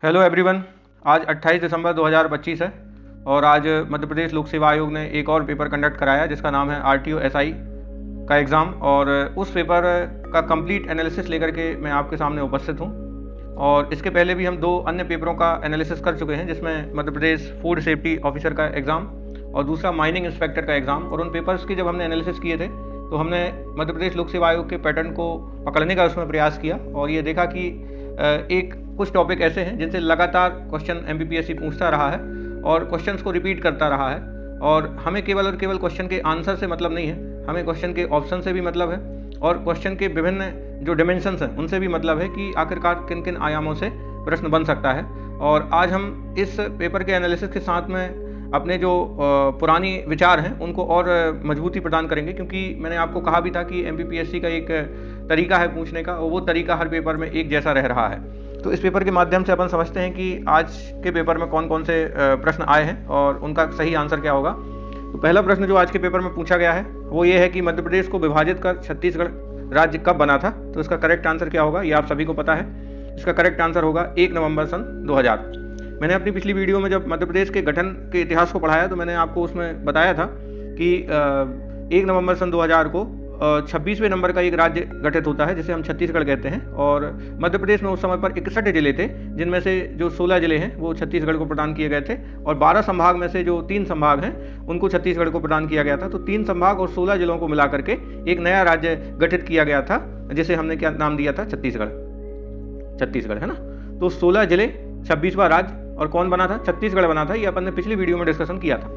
Hello everyone. आज 28 दिसंबर 2025 है और आज मध्य प्रदेश लोक सेवा आयोग ने एक और पेपर कंडक्ट कराया जिसका नाम है RTO SI का एग्ज़ाम। और उस पेपर का कंप्लीट एनालिसिस लेकर के मैं आपके सामने उपस्थित हूँ। और इसके पहले भी हम 2 अन्य पेपरों का एनालिसिस कर चुके हैं, जिसमें Madhya Pradesh food safety officer का एग्ज़ाम और दूसरा माइनिंग इंस्पेक्टर का एग्ज़ाम। और उन पेपर्स की जब हमने एनालिसिस किए थे तो हमने मध्य प्रदेश लोक सेवा आयोग के पैटर्न को पकड़ने का उसमें प्रयास किया और ये देखा कि एक कुछ टॉपिक ऐसे हैं जिनसे लगातार क्वेश्चन MPPSC पूछता रहा है और क्वेश्चंस को रिपीट करता रहा है। और हमें केवल और केवल क्वेश्चन के आंसर से मतलब नहीं है, हमें क्वेश्चन के ऑप्शन से भी मतलब है और क्वेश्चन के विभिन्न जो डिमेंशंस हैं उनसे भी मतलब है कि आखिरकार किन किन आयामों से प्रश्न बन सकता है। और आज हम इस पेपर के एनालिसिस के साथ में अपने जो पुरानी विचार हैं उनको और मजबूती प्रदान करेंगे, क्योंकि मैंने आपको कहा भी था कि MPPSC का एक तरीका है पूछने का और वो तरीका हर पेपर में एक जैसा रह रहा है। तो इस पेपर के माध्यम से अपन समझते हैं कि आज के पेपर में कौन कौन से प्रश्न आए हैं और उनका सही आंसर क्या होगा। तो पहला प्रश्न जो आज के पेपर में पूछा गया है वो ये है कि मध्य प्रदेश को विभाजित कर छत्तीसगढ़ राज्य कब बना था। तो इसका करेक्ट आंसर क्या होगा, ये आप सभी को पता है। इसका करेक्ट आंसर होगा 1 नवंबर सन 2000। मैंने अपनी पिछली वीडियो में जब मध्य प्रदेश के गठन के इतिहास को पढ़ाया तो मैंने आपको उसमें बताया था कि 1 नवंबर सन 2000 को 26वें नंबर का एक राज्य गठित होता है जिसे हम छत्तीसगढ़ कहते हैं। और मध्य प्रदेश में उस समय पर 61 जिले थे, जिनमें से जो 16 जिले हैं वो छत्तीसगढ़ को प्रदान किए गए थे और 12 संभाग में से जो 3 संभाग हैं उनको छत्तीसगढ़ को प्रदान किया गया था। तो 3 संभाग और 16 जिलों को मिला करके एक नया राज्य गठित किया गया था जिसे हमने क्या नाम दिया था, छत्तीसगढ़, है ना। तो 16 जिले, 26वां राज्य, और कौन बना था, छत्तीसगढ़ बना था। ये अपन ने पिछली वीडियो में डिस्कशन किया था।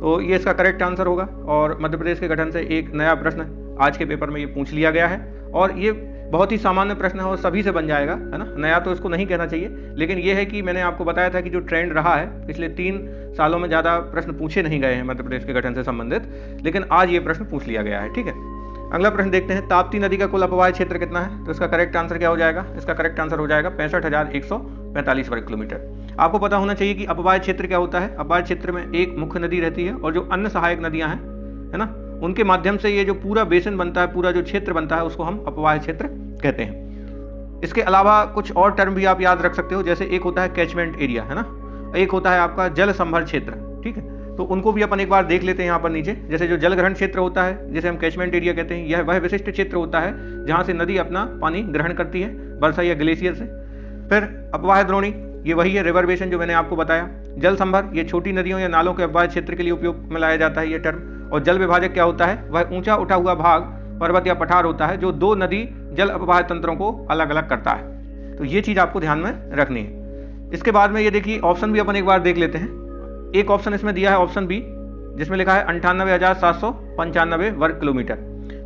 तो ये इसका करेक्ट आंसर होगा। और मध्य प्रदेश के गठन से एक नया प्रश्न आज के पेपर में ये पूछ लिया गया है और ये बहुत ही सामान्य प्रश्न है और सभी से बन जाएगा, है ना। नया तो इसको नहीं कहना चाहिए, लेकिन ये है कि मैंने आपको बताया था कि जो ट्रेंड रहा है पिछले 3 सालों में ज़्यादा प्रश्न पूछे नहीं गए हैं मध्य प्रदेश के गठन से संबंधित, लेकिन आज ये प्रश्न पूछ लिया गया है। ठीक है, अगला प्रश्न देखते हैं। ताप्ती नदी का कुल अपवाह्य क्षेत्र कितना है। तो इसका करेक्ट आंसर क्या हो जाएगा, इसका करेक्ट आंसर हो जाएगा 65,145 वर्ग किलोमीटर। आपको पता होना चाहिए कि अपवाह्य क्षेत्र क्या होता है। अपवाह्य क्षेत्र में एक मुख्य नदी रहती है और जो अन्य सहायक नदियां हैं, है ना, उनके माध्यम से ये जो पूरा बेसिन बनता है, पूरा जो क्षेत्र बनता है, उसको हम अपवाह्य क्षेत्र कहते हैं। इसके अलावा कुछ और टर्म भी आप याद रख सकते हो, जैसे एक होता है कैचमेंट एरिया, है ना, एक होता है आपका जल संभर क्षेत्र। ठीक है, तो उनको भी अपन एक बार देख लेते हैं यहाँ पर नीचे। जैसे जो जल ग्रहण क्षेत्र होता है जिसे हम कैचमेंट एरिया कहते हैं, यह वह विशिष्ट क्षेत्र होता है जहाँ से नदी अपना पानी ग्रहण करती है वर्षा या ग्लेशियर से। फिर अपवाह्य द्रोणी, ये वही है रिवर बेसिन जो मैंने आपको बताया। जल संभर, ये छोटी नदियों या नालों के अपवाह्य क्षेत्र के लिए उपयोग में लाया जाता है ये टर्म। और जल विभाजक क्या होता है, वह ऊंचा उठा हुआ भाग, पर्वत या पठार होता है जो 2 नदी जल अपवाह्य तंत्रों को अलग अलग करता है। तो ये चीज़ आपको ध्यान में रखनी है। इसके बाद में ये देखिए ऑप्शन भी अपन एक बार देख लेते हैं। एक ऑप्शन इसमें दिया है ऑप्शन बी, जिसमें लिखा है 98,795 वर्ग किलोमीटर।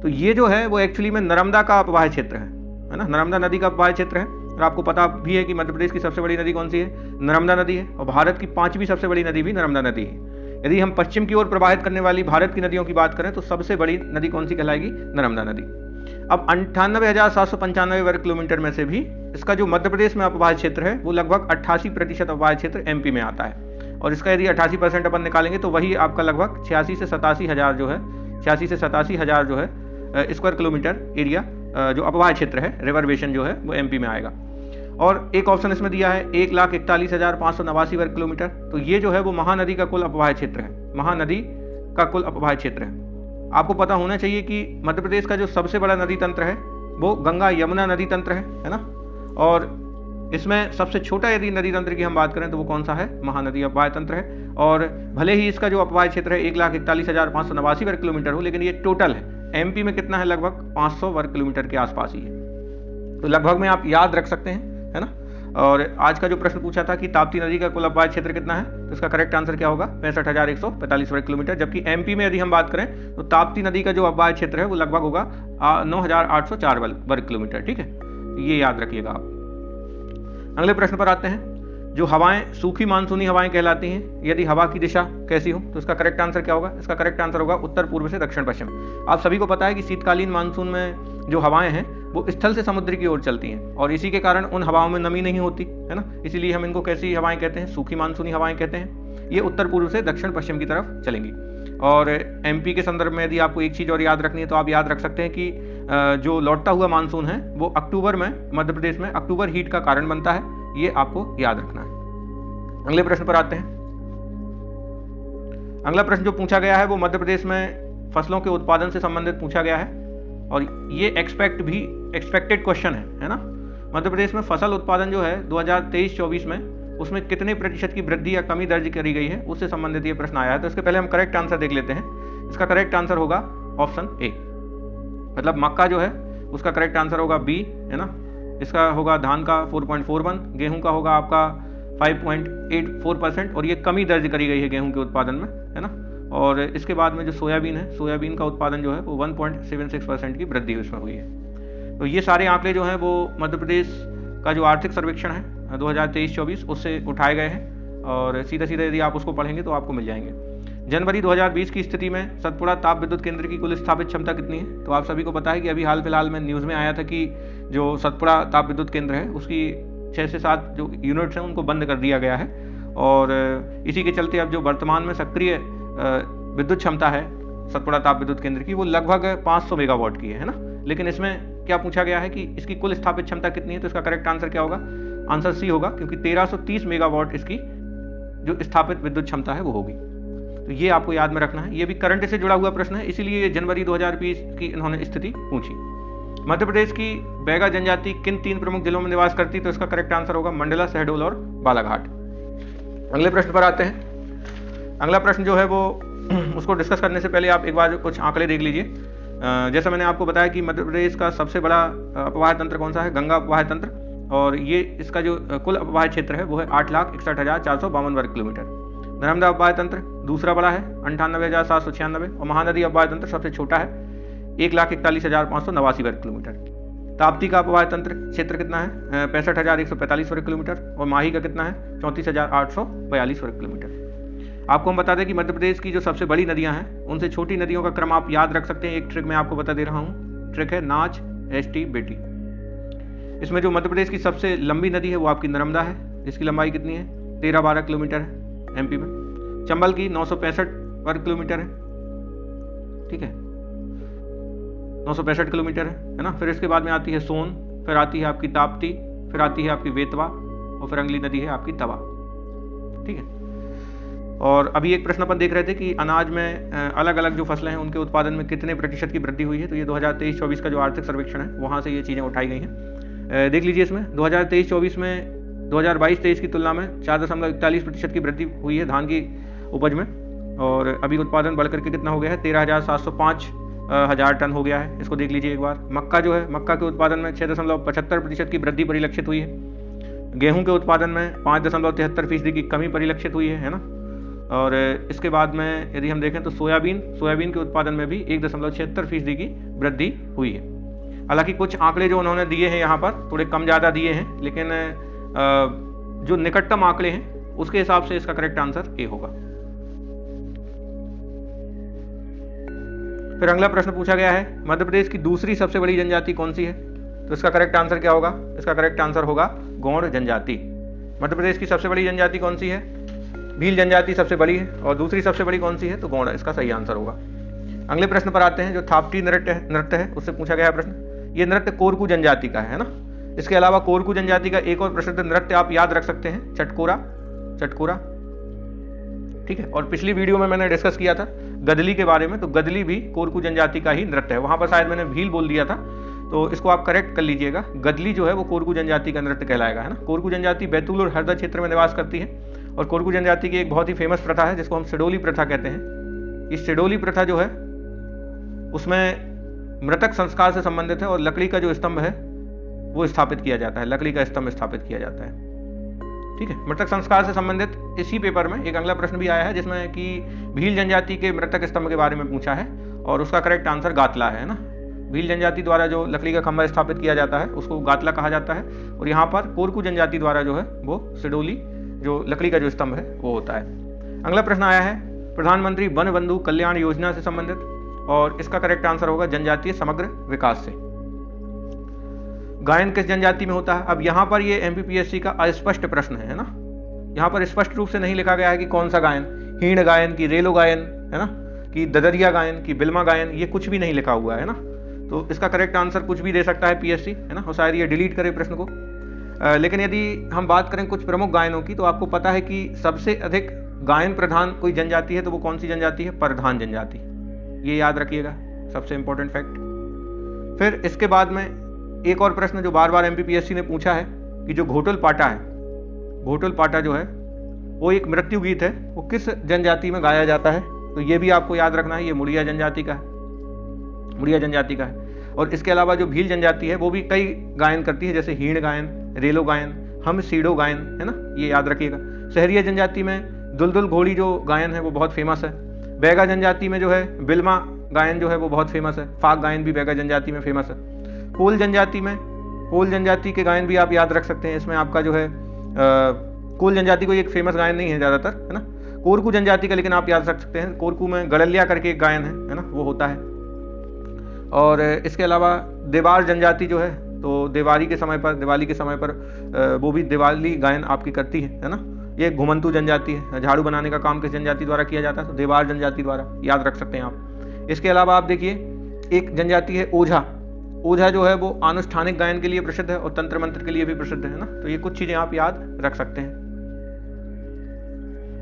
तो ये जो है वो एक्चुअली में नर्मदा का अपवाह्य क्षेत्र है ना, नर्मदा नदी का अपवाह्य क्षेत्र है। और आपको पता भी है कि मध्य प्रदेश की सबसे बड़ी नदी कौन सी है, नर्मदा नदी है। और भारत की 5वीं सबसे बड़ी नदी भी नर्मदा नदी है। यदि हम पश्चिम की ओर प्रवाहित करने वाली भारत की नदियों की बात करें तो सबसे बड़ी नदी कौन सी कहलाएगी, नर्मदा नदी। अब 98,795 वर्ग किलोमीटर में से भी इसका जो मध्य प्रदेश में अपवाह्य क्षेत्र है वो लगभग 88% अपवाह्य क्षेत्र MP में आता है। और इसका यदि 88% अपन निकालेंगे तो वही आपका लगभग 86 से 87 हज़ार जो है, 86 से 87 हज़ार जो है स्क्वायर किलोमीटर एरिया जो अपवाह्य क्षेत्र है, रिवर बेसिन जो है वो MP में आएगा। और एक ऑप्शन इसमें दिया है 1,41,589 वर्ग किलोमीटर। तो ये जो है वो महानदी का कुल अपवाह्य क्षेत्र है, महानदी का कुल अपवाह्य क्षेत्र है। आपको पता होना चाहिए कि मध्य प्रदेश का जो सबसे बड़ा नदी तंत्र है वो गंगा यमुना नदी तंत्र है ना। और इसमें सबसे छोटा यदि नदी तंत्र की हम बात करें तो वो कौन सा है, महानदी अपवाह्य तंत्र है। और भले ही इसका जो अपवाह्य क्षेत्र है 1,41,589 वर्ग किलोमीटर हो, लेकिन ये टोटल है MP में कितना है, लगभग 500 वर्ग किलोमीटर के आसपास ही है। तो लगभग में आप याद रख सकते हैं, है ना। और आज का जो प्रश्न पूछा था कि ताप्ती नदी का कुल अपवाह्य क्षेत्र कितना है, तो इसका करेक्ट आंसर क्या होगा, 65,145 वर्ग किलोमीटर। जबकि MP में यदि हम बात करें तो ताप्ती नदी का जो अपवाह्य क्षेत्र है वो लगभग होगा 9,804 वर्ग किलोमीटर। ठीक है, ये याद रखिएगा आप। अगले प्रश्न पर आते हैं। जो हवाएं सूखी मानसूनी हवाएं कहलाती हैं, यदि हवा की दिशा कैसी हो, तो इसका करेक्ट आंसर क्या होगा, इसका करेक्ट आंसर होगा उत्तर पूर्व से दक्षिण पश्चिम। आप सभी को पता है कि शीतकालीन मानसून में जो हवाएं हैं वो स्थल से समुद्र की ओर चलती हैं और इसी के कारण उन हवाओं में नमी नहीं होती, है ना। इसीलिए हम इनको कैसी हवाएं कहते हैं, सूखी मानसूनी हवाएं कहते हैं। ये उत्तर पूर्व से दक्षिण पश्चिम की तरफ चलेंगी। और MP के संदर्भ में यदि आपको एक चीज़ और याद रखनी है तो आप याद रख सकते हैं कि जो लौटता हुआ मानसून है वो अक्टूबर में मध्य प्रदेश में अक्टूबर हीट का कारण बनता है। ये आपको याद रखना है। अगले प्रश्न पर आते हैं। अगला प्रश्न जो पूछा गया है वो मध्य प्रदेश में फसलों के उत्पादन से संबंधित पूछा गया है और ये एक्सपेक्टेड क्वेश्चन है ना। मध्य प्रदेश में फसल उत्पादन जो है 2023-24 में उसमें कितने प्रतिशत की वृद्धि या कमी दर्ज करी गई है उससे संबंधित ये प्रश्न आया है। तो इसके पहले हम करेक्ट आंसर देख लेते हैं। इसका करेक्ट आंसर होगा ऑप्शन ए, मतलब मक्का जो है उसका करेक्ट आंसर होगा बी, है ना। इसका होगा धान का 4.41, गेहूं का होगा आपका 5.84% और ये कमी दर्ज करी गई है गेहूं के उत्पादन में, है ना। और इसके बाद में जो सोयाबीन है, सोयाबीन का उत्पादन जो है वो 1.76% की वृद्धि उसमें हुई है। तो ये सारे आंकड़े जो हैं वो मध्य प्रदेश का जो आर्थिक सर्वेक्षण है 2023-24 उससे उठाए गए हैं और सीधा सीधा यदि आप उसको पढ़ेंगे तो आपको मिल जाएंगे। जनवरी 2020 की स्थिति में सतपुड़ा ताप विद्युत केंद्र की कुल स्थापित क्षमता कितनी है? तो आप सभी को पता है कि अभी हाल फिलहाल में न्यूज़ में आया था कि जो सतपुड़ा ताप विद्युत केंद्र है उसकी 6 से 7 जो यूनिट्स हैं उनको बंद कर दिया गया है और इसी के चलते अब जो वर्तमान में सक्रिय विद्युत क्षमता है सतपुड़ा ताप विद्युत केंद्र की वो लगभग 500 मेगावाट की है ना। लेकिन इसमें क्या पूछा गया है कि इसकी कुल स्थापित क्षमता कितनी है? तो इसका करेक्ट आंसर क्या होगा? आंसर सी होगा, क्योंकि 1330 मेगावाट इसकी जो स्थापित विद्युत क्षमता है वो होगी। तो ये आपको याद में रखना है। ये भी करंट से जुड़ा हुआ प्रश्न है, इसीलिए जनवरी 2020 की इन्होंने स्थिति पूछी। मध्य प्रदेश की बैगा जनजाति किन 3 प्रमुख जिलों में निवास करती? तो इसका करेक्ट आंसर होगा मंडला, शहडोल और बालाघाट। अगले प्रश्न पर आते हैं। अगला प्रश्न जो है वो उसको डिस्कस करने से पहले आप एक बार कुछ आंकड़े देख लीजिए। जैसा मैंने आपको बताया कि मध्य प्रदेश का सबसे बड़ा अपवाह तंत्र कौन सा है? गंगा अपवाह तंत्र, और ये इसका जो कुल अपवाह क्षेत्र है वो है 8,61,452 वर्ग किलोमीटर। नर्मदा अपवाह तंत्र दूसरा बड़ा है 98,796 और महानदी अपवाह तंत्र सबसे छोटा है 1,41,589 वर्ग किलोमीटर। ताप्ती का अपवाह तंत्र क्षेत्र कितना है? 65,145 वर्ग किलोमीटर और माही का कितना है? 34,842 वर्ग किलोमीटर। आपको हम बता दें कि मध्य प्रदेश की जो सबसे बड़ी नदियां हैं उनसे छोटी नदियों का क्रम आप याद रख सकते हैं। एक ट्रिक मैं आपको बता दे रहा हूँ, ट्रिक है नाच एसटी बेटी। इसमें जो मध्य प्रदेश की सबसे लंबी नदी है वो आपकी नर्मदा है, जिसकी लंबाई कितनी है? 13-12 किलोमीटर है एमपी में। चंबल की 965 वर्ग किलोमीटर है, ठीक है, 965 किलोमीटर है ना। फिर इसके बाद में आती है सोन, फिर आती है आपकी ताप्ती, फिर आती है आपकी बेतवा और फिर अगली नदी है आपकी तवा, ठीक है। और अभी एक प्रश्न अपन देख रहे थे कि अनाज में अलग अलग जो फसलें हैं उनके उत्पादन में कितने प्रतिशत की वृद्धि हुई है। तो ये 2023-24 का जो आर्थिक सर्वेक्षण है वहाँ से ये चीज़ें उठाई गई हैं। देख लीजिए, इसमें 2023-24 में 2022-23 की तुलना में 4.41% की वृद्धि हुई है धान की उपज में, और अभी उत्पादन बढ़ करके कितना हो गया है? 13,705 हज़ार टन हो गया है। इसको देख लीजिए एक बार। मक्का जो है, मक्का के उत्पादन में 6.75% की वृद्धि परिलक्षित हुई है। गेहूं के उत्पादन में 5.73% की कमी परिलक्षित हुई है ना। और इसके बाद में यदि हम देखें तो सोयाबीन के उत्पादन में भी 1.76% की वृद्धि हुई है। हालांकि कुछ आंकड़े जो उन्होंने दिए हैं यहाँ पर थोड़े कम ज़्यादा दिए हैं, लेकिन जो निकटतम आंकड़े हैं उसके हिसाब से इसका करेक्ट आंसर ए होगा। फिर अगला प्रश्न पूछा गया है, मध्य प्रदेश की दूसरी सबसे बड़ी जनजाति कौन सी है? तो इसका करेक्ट आंसर क्या होगा? इसका करेक्ट आंसर होगा गौड़ जनजाति। मध्य प्रदेश की सबसे बड़ी जनजाति कौन सी है? भील जनजाति सबसे बड़ी है, और दूसरी सबसे बड़ी कौन सी है? तो गौड़, इसका सही आंसर होगा। अगले प्रश्न पर आते हैं, जो थापटी नृत्य है उससे पूछा गया है प्रश्न। ये नृत्य कोरकू जनजाति का है ना। इसके अलावा कोरकू जनजाति का एक और प्रसिद्ध नृत्य आप याद रख सकते हैं, चटकोरा, ठीक है। और पिछली वीडियो में मैंने डिस्कस किया था गदली के बारे में, तो गदली भी कोरकू जनजाति का ही नृत्य है। वहां पर शायद मैंने भील बोल दिया था, तो इसको आप करेक्ट कर लीजिएगा। गदली जो है वो कोरकू जनजाति का नृत्य कहलाएगा, है ना। कोरकू जनजाति बैतूल और हरदा क्षेत्र में निवास करती है, और कोरकू जनजाति की एक बहुत ही फेमस प्रथा है जिसको हम सिडोली प्रथा कहते हैं। इस सिडोली प्रथा जो है उसमें मृतक संस्कार से संबंधित है, और लकड़ी का जो स्तंभ है वो स्थापित किया जाता है, लकड़ी का स्तंभ स्थापित किया जाता है, ठीक है। मृतक संस्कार से संबंधित इसी पेपर में एक अगला प्रश्न भी आया है जिसमें कि भील जनजाति के मृतक स्तंभ के बारे में पूछा है, और उसका करेक्ट आंसर गातला है ना। भील जनजाति द्वारा जो लकड़ी का खंभा स्थापित किया जाता है उसको गातला कहा जाता है, और यहाँ पर कोरकू जनजाति द्वारा जो है वो सिडोली, जो लकड़ी का जो स्तंभ है वो होता है। अगला प्रश्न आया है प्रधानमंत्री वन बंधु कल्याण योजना से संबंधित, और इसका करेक्ट आंसर होगा जनजातीय समग्र विकास से। गायन किस जनजाति में होता है? अब यहाँ पर ये एमपीपीएससी का अस्पष्ट प्रश्न है ना। यहाँ पर स्पष्ट रूप से नहीं लिखा गया है कि कौन सा गायन, हीण गायन की रेलो गायन, है ना, कि ददरिया गायन की बिल्मा गायन, ये कुछ भी नहीं लिखा हुआ है ना। तो इसका करेक्ट आंसर कुछ भी दे सकता है पीएससी, है ना, और शायद ये डिलीट करे प्रश्न को। लेकिन यदि हम बात करें कुछ प्रमुख गायनों की, तो आपको पता है कि सबसे अधिक गायन प्रधान कोई जनजाति है तो वो कौन सी जनजाति है? प्रधान जनजाति। ये याद रखिएगा, सबसे इंपॉर्टेंट फैक्ट। फिर इसके बाद में एक और प्रश्न जो बार बार एमपीपीएससी ने पूछा है कि जो घोटल पाटा है, घोटल पाटा जो है वो एक मृत्यु गीत है, वो किस जनजाति में गाया जाता है? तो ये भी आपको याद रखना है, ये मुड़िया जनजाति का है, मुड़िया जनजाति का है। और इसके अलावा जो भील जनजाति है वो भी कई गायन करती है, जैसे हीण गायन, रेलो गायन, हम सीडो गायन, है ना, ये याद रखिएगा। सहरिया जनजाति में दुलदुल घोड़ी जो गायन है वो बहुत फेमस है। बैगा जनजाति में जो है बिल्मा गायन जो है वो बहुत फेमस है। फाग गायन भी बैगा जनजाति में फेमस है। कोल जनजाति में, कोल जनजाति के गायन भी आप याद रख सकते हैं। इसमें आपका जो है कोल जनजाति को एक फेमस गायन नहीं है ज़्यादातर, है ना। कोरकू जनजाति का लेकिन आप याद रख सकते हैं, कोरकू में गड़लिया करके एक गायन है ना, वो होता है। और इसके अलावा देवार जनजाति जो है, तो दिवाली के समय पर वो भी दिवाली गायन आपकी करती है ना। ये घुमंतू जनजाति है। झाड़ू बनाने का काम किस जनजाति द्वारा किया जाता है? तो देवार जनजाति द्वारा, याद रख सकते हैं आप। इसके अलावा आप देखिए एक जनजाति है ओझा। ओझा जो है वो आनुष्ठानिक गायन के लिए प्रसिद्ध है और तंत्र मंत्र के लिए भी प्रसिद्ध है ना। तो ये कुछ चीजें आप याद रख सकते हैं।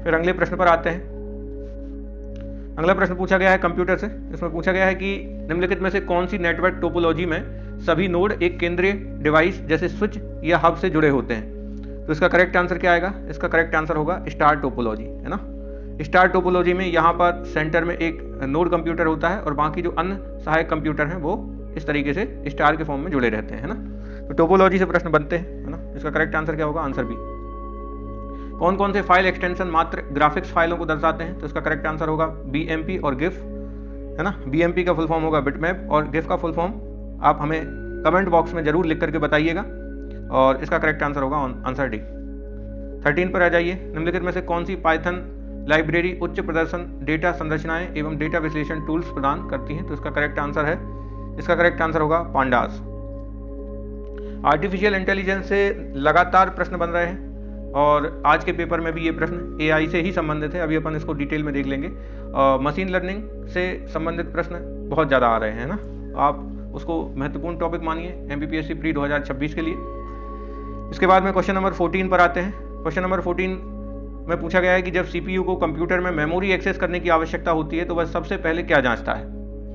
फिर अगले प्रश्न पर आते हैं। अगला प्रश्न पूछा गया है कंप्यूटर से। इसमें पूछा गया है कि निम्नलिखित में से कौन सी नेटवर्क टोपोलॉजी में सभी नोड एक केंद्रीय डिवाइस जैसे स्विच या हब से जुड़े होते हैं? तो इसका करेक्ट आंसर क्या आएगा? इसका करेक्ट आंसर होगा स्टार टोपोलॉजी, है ना। स्टार टोपोलॉजी में यहाँ पर सेंटर में एक नोड कंप्यूटर होता है और बाकी जो अन्य सहायक कंप्यूटर हैं वो इस तरीके से स्टार के फॉर्म में जुड़े रहते हैं, है ना। तो टोपोलॉजी से प्रश्न बनते हैं, है ना। इसका करेक्ट आंसर क्या होगा? Answer B. कौन कौन से फाइल एक्सटेंशन मात्र ग्राफिक्स फाइलों को दर्शाते हैं? तो इसका करेक्ट आंसर होगा बीएमपी और गिफ, है ना। बीएमपी का फुल फॉर्म होगा बिटमैप और गिफ का फुल फॉर्म आप हमें कमेंट बॉक्स में जरूर लिख करके बताइएगा। और इसका करेक्ट आंसर होगा आंसर डी। 13 पर आ जाइए। निम्नलिखित में से कौन सी पाइथन लाइब्रेरी उच्च प्रदर्शन डेटा संरचनाएं एवं डेटा विश्लेषण टूल्स प्रदान करती हैं? तो इसका करेक्ट आंसर है, इसका करेक्ट आंसर होगा पांडास। आर्टिफिशियल इंटेलिजेंस से लगातार प्रश्न बन रहे हैं और आज के पेपर में भी ये प्रश्न एआई से ही संबंधित है। अभी अपन इसको डिटेल में देख लेंगे। मशीन लर्निंग से संबंधित प्रश्न बहुत ज़्यादा आ रहे हैं ना। आप उसको महत्वपूर्ण टॉपिक मानिए एमपीपीएससी प्री 2026 के लिए। इसके बाद में क्वेश्चन नंबर 14 पर आते हैं। क्वेश्चन नंबर 14 में पूछा गया है कि जब सीपीयू को कंप्यूटर में मेमोरी एक्सेस करने की आवश्यकता होती है तो वह सबसे पहले क्या जांचता है?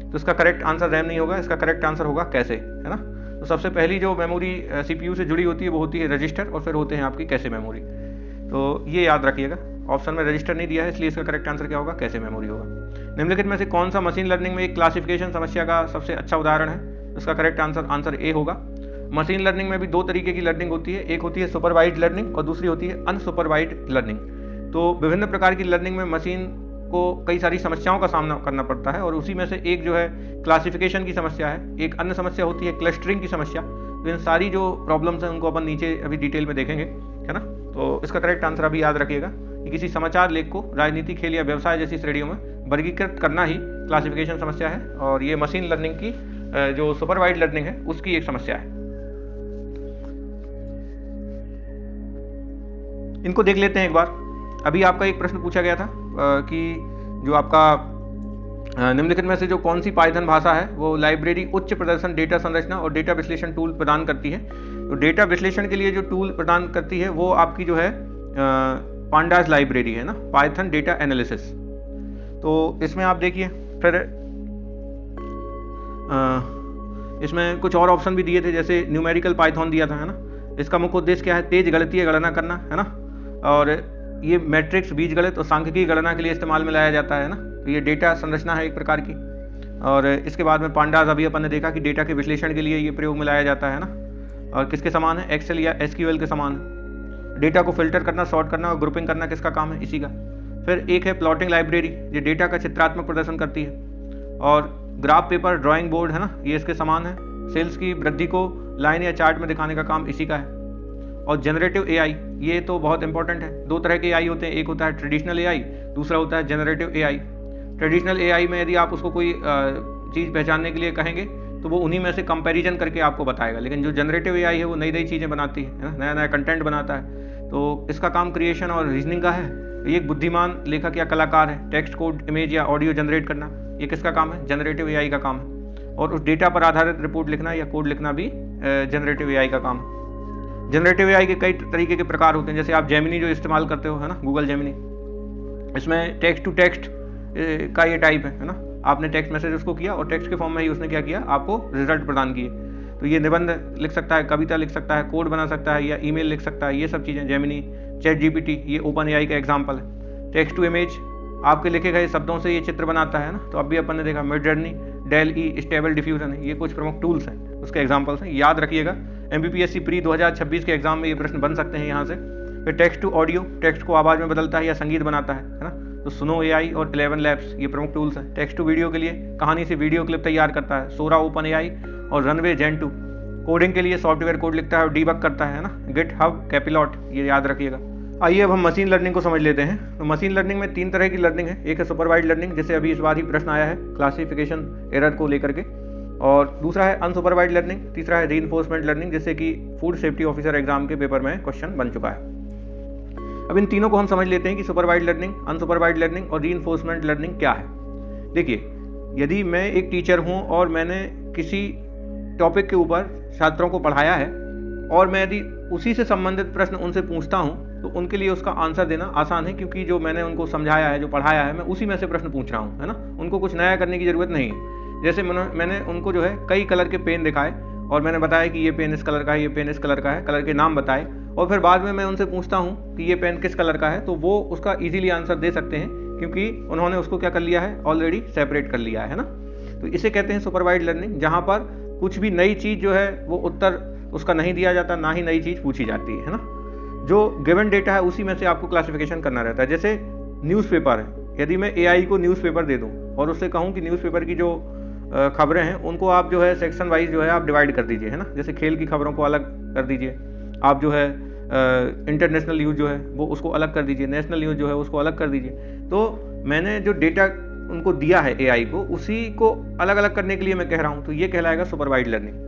तो इसका करेक्ट आंसर रैम नहीं होगा, इसका करेक्ट आंसर होगा कैसे, है ना। तो सबसे पहली जो मेमोरी सीपीयू से जुड़ी होती है वो होती है रजिस्टर और फिर होते हैं आपकी कैसे मेमोरी। तो ये याद रखिएगा। ऑप्शन में रजिस्टर नहीं दिया है इसलिए इसका करेक्ट आंसर क्या होगा? कैसे मेमोरी होगा। निम्नलिखित में से कौन सा मशीन लर्निंग में एक क्लासिफिकेशन समस्या का सबसे अच्छा उदाहरण है? इसका करेक्ट आंसर आंसर ए होगा। मशीन लर्निंग में भी दो तरीके की लर्निंग होती है, एक होती है सुपरवाइज्ड लर्निंग और दूसरी होती है अनसुपरवाइज्ड लर्निंग। तो विभिन्न प्रकार की लर्निंग में मशीन को कई सारी समस्याओं का सामना करना पड़ता है और उसी में से एक जो है क्लासिफिकेशन की समस्या है, एक अन्य समस्या होती है क्लस्टरिंग की समस्या। तो इन सारी जो प्रॉब्लम्स हैं उनको अपन नीचे अभी डिटेल में देखेंगे, है ना। तो इसका करेक्ट आंसर अभी याद रखिएगा कि किसी समाचार लेख को राजनीति, खेल या व्यवसाय जैसी श्रेणियों में वर्गीकृत करना ही क्लासिफिकेशन समस्या है और ये मशीन लर्निंग की जो सुपरवाइज्ड लर्निंग है उसकी एक समस्या है। इनको देख लेते हैं एक बार। अभी आपका एक प्रश्न पूछा गया था कि जो आपका निम्नलिखित में से जो कौन सी पाइथन भाषा है वो लाइब्रेरी उच्च प्रदर्शन डेटा संरचना और डेटा विश्लेषण टूल प्रदान करती है? तो डेटा विश्लेषण के लिए जो टूल प्रदान करती है वो आपकी जो है पांडास लाइब्रेरी है ना, पाइथन डेटा एनालिसिस। तो इसमें आप देखिए फिर इसमें कुछ और ऑप्शन भी दिए थे, जैसे न्यूमेरिकल पाइथन दिया था, है ना। इसका मुख्य उद्देश्य क्या है? तेज गणितीय गणना करना, है ना। और ये मैट्रिक्स, बीजगणित और सांख्यिकी गणना के लिए इस्तेमाल में लाया जाता है ना। तो ये डेटा संरचना है एक प्रकार की। और इसके बाद में पांडास अभी अपन ने देखा कि डेटा के विश्लेषण के लिए ये प्रयोग में लाया जाता है ना। और किसके समान है? एक्सेल या एसक्यूएल के समान है। डेटा को फिल्टर करना, सॉर्ट करना और ग्रुपिंग करना किसका काम है? इसी का। फिर एक है प्लॉटिंग लाइब्रेरी, ये डेटा का चित्रात्मक प्रदर्शन करती है। और ग्राफ पेपर, ड्राइंग बोर्ड, है ना, ये इसके समान है। सेल्स की वृद्धि को लाइन या चार्ट में दिखाने का काम इसी का है। और जनरेटिव एआई, ये तो बहुत इंपॉर्टेंट है। दो तरह के एआई होते हैं, एक होता है ट्रेडिशनल एआई, दूसरा होता है जनरेटिव एआई। ट्रेडिशनल एआई में यदि आप उसको कोई चीज़ पहचानने के लिए कहेंगे तो वो उन्हीं में से कंपैरिजन करके आपको बताएगा। लेकिन जो जनरेटिव एआई है वो नई नई चीज़ें बनाती है ना, नया नया कंटेंट बनाता है। तो इसका काम क्रिएशन और रीजनिंग का है। ये एक बुद्धिमान लेखक या कलाकार है। टेक्स्ट, कोड, इमेज या ऑडियो जनरेट करना, ये किसका काम है? जनरेटिव एआई का काम है। और उस डेटा पर आधारित रिपोर्ट लिखना या कोड लिखना भी जनरेटिव एआई का काम है। जनरेटिव एआई के कई तरीके के प्रकार होते हैं, जैसे आप जेमिनी जो इस्तेमाल करते हो, है ना, गूगल जेमिनी, इसमें टेक्स्ट टू टेक्स्ट का ये टाइप है ना, आपने टेक्स्ट मैसेज उसको किया और टेक्स्ट के फॉर्म में ही उसने क्या किया, आपको रिजल्ट प्रदान किए। तो ये निबंध लिख सकता है, कविता लिख सकता है, कोड बना सकता है या ईमेल लिख सकता है, ये सब चीज़ें जेमिनी। चैट जीपीटी ये ओपन एआई का एग्जाम्पल है। टेक्स्ट टू इमेज, आपके लिखे गए शब्दों से ये चित्र बनाता है ना, तो अभी अपन ने देखा Midjourney, DALL E, stable diffusion है, ये कुछ प्रमुख टूल्स हैं, उसके एग्जाम्पल्स हैं, याद रखिएगा। MPPSC प्री 2026 के एग्जाम में ये प्रश्न बन सकते हैं यहाँ से। फिर टेक्स्ट टू ऑडियो, टेक्स्ट को आवाज़ में बदलता है या संगीत बनाता है ना, तो सुनो एआई और 11 लैब्स ये प्रमुख टूल्स हैं। टेक्स्ट टू वीडियो के लिए कहानी से वीडियो क्लिप तैयार करता है, सोरा ओपन एआई और रनवे जेन 2। कोडिंग के लिए सॉफ्टवेयर कोड लिखता है और डीबग करता है ना, गिटहब, कैपिलॉट, ये याद रखिएगा। आइए अब हम मशीन लर्निंग को समझ लेते हैं। तो मशीन लर्निंग में 3 तरह की लर्निंग है। एक है सुपरवाइज्ड लर्निंग, जिससे अभी इस बार ही प्रश्न आया है क्लासिफिकेशन एरर को लेकर के, और दूसरा है अनसुपरवाइज्ड लर्निंग, तीसरा है रीइंफोर्समेंट लर्निंग, जिससे कि फूड सेफ्टी ऑफिसर एग्जाम के पेपर में क्वेश्चन बन चुका है। अब इन तीनों को हम समझ लेते हैं कि सुपरवाइज्ड लर्निंग, अनसुपरवाइज्ड लर्निंग और रीइंफोर्समेंट लर्निंग क्या है। देखिए, यदि मैं एक टीचर हूँ और मैंने किसी टॉपिक के ऊपर छात्रों को पढ़ाया है और मैं यदि उसी से संबंधित प्रश्न उनसे पूछता हूँ तो उनके लिए उसका आंसर देना आसान है, क्योंकि जो मैंने उनको समझाया है, जो पढ़ाया है, मैं उसी में से प्रश्न पूछ रहा हूँ, है ना। उनको कुछ नया करने की ज़रूरत नहीं है। जैसे मैंने उनको जो है कई कलर के पेन दिखाए और मैंने बताया कि ये पेन इस कलर का है, ये पेन इस कलर का है, कलर के नाम बताए, और फिर बाद में मैं उनसे पूछता हूँ कि ये पेन किस कलर का है, तो वो उसका ईजिली आंसर दे सकते हैं, क्योंकि उन्होंने उसको क्या कर लिया है, ऑलरेडी सेपरेट कर लिया है ना। तो इसे कहते हैं सुपरवाइज्ड लर्निंग, जहाँ पर कुछ भी नई चीज़ जो है वो उत्तर उसका नहीं दिया जाता, ना ही नई चीज़ पूछी जाती है ना। जो गिवन डेटा है उसी में से आपको क्लासिफिकेशन करना रहता है। जैसे न्यूज़पेपर है, यदि मैं एआई को न्यूज़पेपर दे दूं और उससे कहूं कि न्यूज़पेपर की जो खबरें हैं उनको आप जो है सेक्शन वाइज जो है आप डिवाइड कर दीजिए, है ना। जैसे खेल की खबरों को अलग कर दीजिए, आप जो है इंटरनेशनल न्यूज़ जो है वो उसको अलग कर दीजिए, नेशनल न्यूज़ जो है उसको अलग कर दीजिए। तो मैंने जो डेटा उनको दिया है एआई को, उसी को अलग अलग करने के लिए मैं कह रहा हूँ, तो ये कहलाएगा सुपरवाइज्ड लर्निंग।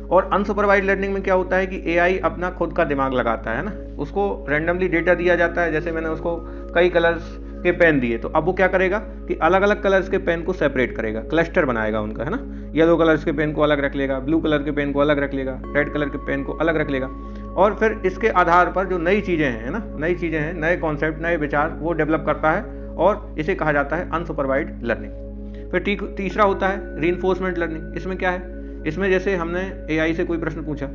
और अनसुपरवाइज्ड लर्निंग में क्या होता है कि एआई अपना खुद का दिमाग लगाता है ना, उसको रैंडमली डेटा दिया जाता है। जैसे मैंने उसको कई कलर्स के पेन दिए, तो अब वो क्या करेगा कि अलग अलग कलर्स के पेन को सेपरेट करेगा, क्लस्टर बनाएगा उनका, है ना। येलो कलर्स के पेन को अलग रख लेगा, ब्लू कलर के पेन को अलग रख लेगा, रेड कलर के पेन को अलग रख लेगा, और फिर इसके आधार पर जो नई चीज़ें हैं ना, नई चीज़ें हैं, नए कॉन्सेप्ट, नए विचार वो डेवलप करता है, और इसे कहा जाता है अनसुपरवाइज्ड लर्निंग। फिर तीसरा होता है रीइंफोर्समेंट लर्निंग। इसमें क्या है, इसमें जैसे हमने एआई से कोई प्रश्न पूछा,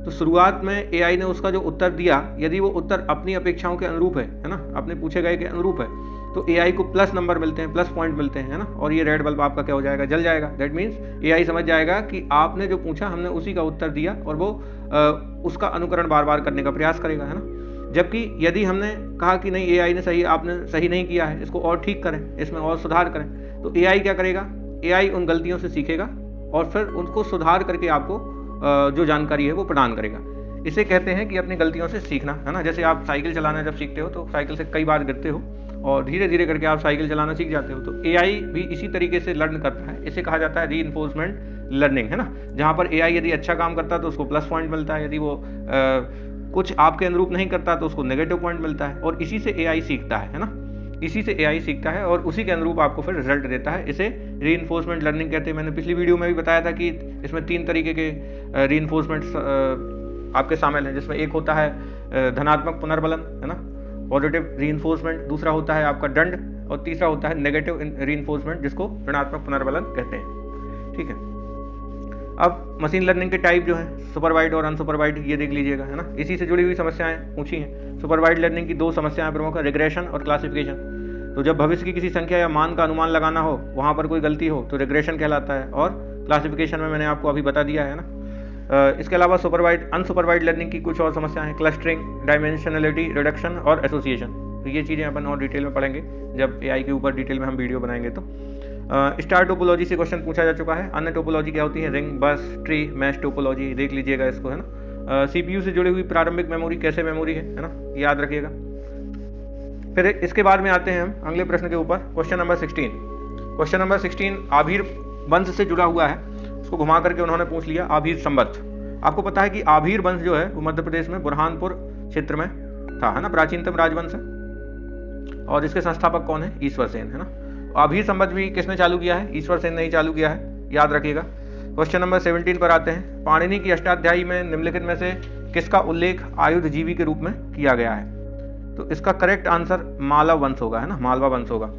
तो शुरुआत में एआई ने उसका जो उत्तर दिया, यदि वो उत्तर अपनी अपेक्षाओं के अनुरूप है ना, अपने पूछे गए के अनुरूप है, तो एआई को प्लस नंबर मिलते हैं, प्लस पॉइंट मिलते हैं, है ना। और ये रेड बल्ब आपका क्या हो जाएगा, जल जाएगा। दैट मीन्स एआई समझ जाएगा कि आपने जो पूछा हमने उसी का उत्तर दिया, और वो उसका अनुकरण बार बार करने का प्रयास करेगा, है ना। जबकि यदि हमने कहा कि नहीं, एआई ने आपने सही नहीं किया है, इसको और ठीक करें, इसमें और सुधार करें, तो एआई क्या करेगा, एआई उन गलतियों से सीखेगा और फिर उनको सुधार करके आपको जो जानकारी है वो प्रदान करेगा। इसे कहते हैं कि अपनी गलतियों से सीखना, है ना। जैसे आप साइकिल चलाना जब सीखते हो तो साइकिल से कई बार गिरते हो और धीरे धीरे करके आप साइकिल चलाना सीख जाते हो, तो एआई भी इसी तरीके से लर्न करता है। इसे कहा जाता है रीइंफोर्समेंट लर्निंग, है ना, जहाँ पर एआई यदि अच्छा काम करता है तो उसको प्लस पॉइंट मिलता है, यदि वो कुछ आपके अनुरूप नहीं करता तो उसको नेगेटिव पॉइंट मिलता है, और इसी से एआई सीखता है ना, इसी से एआई सीखता है और उसी के अनुरूप आपको फिर रिजल्ट देता है। इसे रीइंफोर्समेंट लर्निंग कहते हैं। मैंने पिछली वीडियो में भी बताया था कि इसमें 3 तरीके के रीइंफोर्समेंट आपके शामिल हैं, जिसमें एक होता है धनात्मक पुनर्बलन, है ना, पॉजिटिव रीइंफोर्समेंट, दूसरा होता है आपका दंड, और तीसरा होता है नेगेटिव रीइंफोर्समेंट, जिसको ऋणात्मक पुनर्बलन कहते हैं। ठीक है, अब मशीन लर्निंग के टाइप जो है सुपरवाइज्ड और अनसुपरवाइज्ड, ये देख लीजिएगा, है ना। इसी से जुड़ी हुई समस्याएं पूछी हैं। सुपरवाइज्ड लर्निंग की 2 समस्याएं प्रमुख है, रिग्रेशन और क्लासिफिकेशन। तो जब भविष्य की किसी संख्या या मान का अनुमान लगाना हो, वहाँ पर कोई गलती हो, तो रिग्रेशन कहलाता है, और क्लासिफिकेशन में मैंने आपको अभी बता दिया है ना। इसके अलावा अनसुपरवाइज्ड लर्निंग की कुछ और समस्याएं हैं, क्लस्टरिंग, डायमेंशनलिटी, रिडक्शन और एसोसिएशन। तो ये चीज़ें अपन और डिटेल में पढ़ेंगे जब एआई के ऊपर डिटेल में हम वीडियो बनाएंगे। तो स्टार टोपोलॉजी से क्वेश्चन पूछा जा चुका है। अन्य टोपोलॉजी क्या होती है, रिंग, बस, ट्री, मैश टोपोलॉजी, देख लीजिएगा इसको, है ना। सीपीयू से जुड़ी हुई प्रारंभिक मेमोरी कैसे मेमोरी है ना, याद रखिएगा। फिर इसके बाद में आते हैं हम अगले प्रश्न के ऊपर, question number 16। Question number 16 Abhir वंश से जुड़ा हुआ है, उसको घुमा करके उन्होंने पूछ लिया आभीर संवत। आपको पता है कि आभीर वंश जो है वो मध्य प्रदेश में बुरहानपुर क्षेत्र में था, है ना, प्राचीनतम राजवंश है, और इसके संस्थापक कौन है, ईश्वर सेन, है ना। आभीर संवत भी किसने चालू किया है, ईश्वर सेन ने ही चालू किया है, याद रखिएगा। क्वेश्चन नंबर 17 पर आते हैं। पाणिनि की अष्टाध्यायी में निम्नलिखित में से किसका उल्लेख आयुधजीवी के रूप में किया गया है? तो इसका करेक्ट आंसर मालव वंश होगा, है ना, मालवा वंश होगा।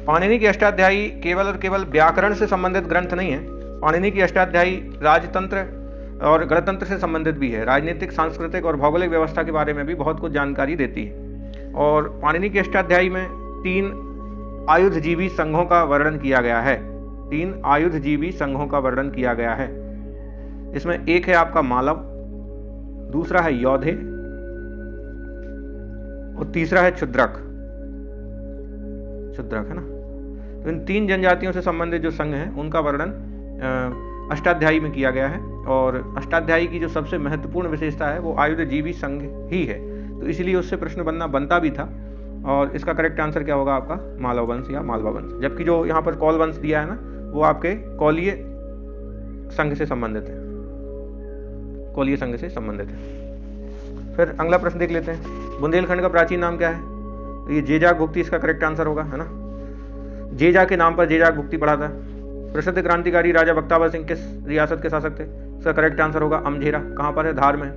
पाणिनि की अष्टाध्यायी केवल और केवल व्याकरण से संबंधित ग्रंथ नहीं है। पाणिनि की अष्टाध्यायी राजतंत्र और गणतंत्र से संबंधित भी है। राजनीतिक, सांस्कृतिक और भौगोलिक व्यवस्था के बारे में भी बहुत कुछ जानकारी देती है। और पाणिनि की अष्टाध्यायी में 3 आयुधजीवी संघों का वर्णन किया गया है। 3 आयुधजीवी संघों का वर्णन किया गया है। इसमें एक है आपका मालव, दूसरा है यौधे और तीसरा है क्षुद्रक। क्षुद्रक, है ना। तो इन 3 जनजातियों से संबंधित जो संघ हैं उनका वर्णन अष्टाध्यायी में किया गया है। और अष्टाध्यायी की जो सबसे महत्वपूर्ण विशेषता है वो आयुधजीवी संघ ही है, तो इसलिए उससे प्रश्न बनता भी था। और इसका करेक्ट आंसर क्या होगा आपका? मालव वंश या मालवा वंश। जबकि जो यहाँ पर कौल वंश दिया है ना, वो आपके कौलीय संघ से संबंधित है, कौलीय संघ से संबंधित है। फिर अगला प्रश्न देख लेते हैं। बुंदेलखंड का प्राचीन नाम क्या है? तो ये जेजाग भुक्ति इसका करेक्ट आंसर होगा, है ना। जेजा के नाम पर जेजाग भुक्ति पड़ा था। प्रसिद्ध क्रांतिकारी राजा बख्तावर सिंह किस रियासत के शासक थे? इसका करेक्ट आंसर होगा अमझेरा। कहाँ पर है? धार में।